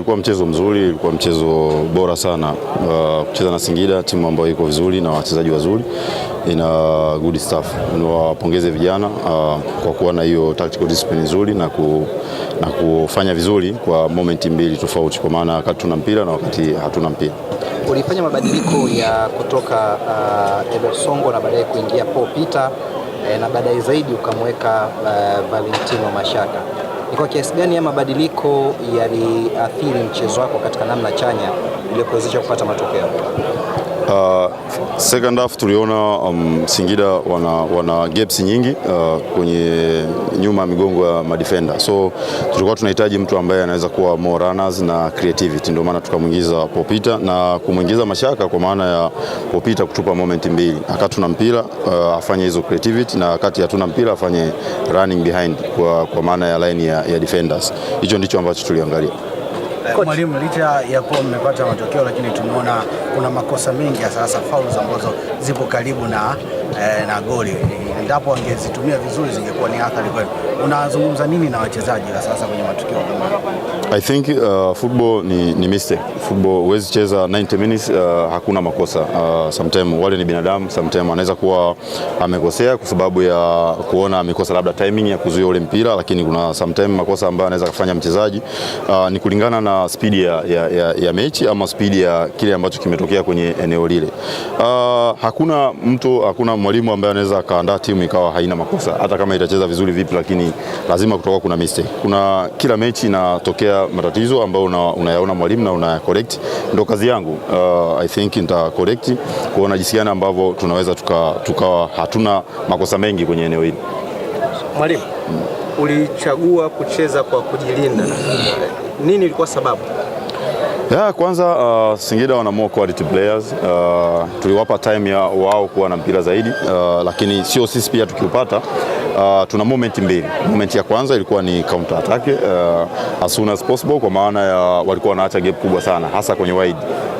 Ulikuwa mchezo mzuri, ulikuwa mchezo bora sana. Kucheza na Singida, timu ambayo iko vizuri na wachezaji wazuri, ina good stuff. Niwapongeze vijana kwa kuwa na hiyo tactical discipline nzuri na kufanya vizuri kwa momenti mbili tofauti, kwa maana wakati tuna mpira na wakati hatuna mpira. Ulifanya mabadiliko ya kutoka Ebersongo na baadaye kuingia Paul Peter na baadaye zaidi ukamweka Valentino Mashaka. Ni kwa kiasi gani ya mabadiliko yaliathiri mchezo wako katika namna chanya iliyokuwezesha kupata matokeo? Second half tuliona Singida wana gaps nyingi kwenye nyuma ya migongo ya madefender, so tulikuwa tunahitaji mtu ambaye anaweza kuwa more runners na creativity, ndio maana tukamuingiza Paul Peter na kumuingiza Mashaka, kwa maana ya Paul Peter kutupa moment mbili, wakati tuna mpira afanye hizo creativity na wakati hatuna mpira afanye running behind kwa maana ya line ya defenders. Hicho ndicho ambacho tuliangalia. Mwalimu, licha ya kuwa mmepata matokeo, lakini tumeona kuna makosa mengi ya sasa, fouls ambazo zipo karibu na goli. Endapo wangezitumia vizuri zingekuwa ni athari kwenu. Unazungumza nini na wachezaji wa sasa kwenye matukio kama? I think football ni mistake. Football huwezi cheza 90 minutes hakuna makosa. Sometimes wale ni binadamu, sometimes anaweza kuwa amekosea kwa sababu ya kuona amekosa labda timing ya kuzuia ule mpira, lakini kuna sometimes makosa ambayo anaweza kufanya mchezaji ni kulingana na speed ya mechi ama speed ya kile ambacho kimetokea kwenye eneo lile. Hakuna mwalimu ambaye anaweza kaandaa timu ikawa haina makosa, hata kama itacheza vizuri vipi, lakini lazima kutoka kuna mistake. Kila mechi inatokea matatizo ambayo unayaona mwalimu na una correct. Ndio kazi yangu. I think nita correct kuona jinsi gani ambavyo tunaweza tukawa hatuna makosa mengi kwenye eneo hili. Mwalimu, ulichagua kucheza kwa kujilinda. Nini ilikuwa sababu? Kwanza Singida wana more quality players. Tuliwapa time ya wao kuwa na mpira zaidi, lakini sio sisi pia tukiupata. Tuna moment mbili. Moment ya kwanza ilikuwa ni counter attack as soon as possible, kwa maana ya walikuwa wanaacha gap kubwa sana hasa kwenye wide.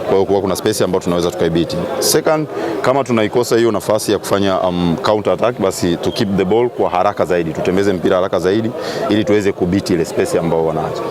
Kwa hiyo kuna space ambayo tunaweza tukaibiti. Second, kama tunaikosa hiyo nafasi ya kufanya counter attack, basi to keep the ball kwa haraka zaidi, tutembeze mpira haraka zaidi ili tuweze kubiti ile space ambayo wanaacha.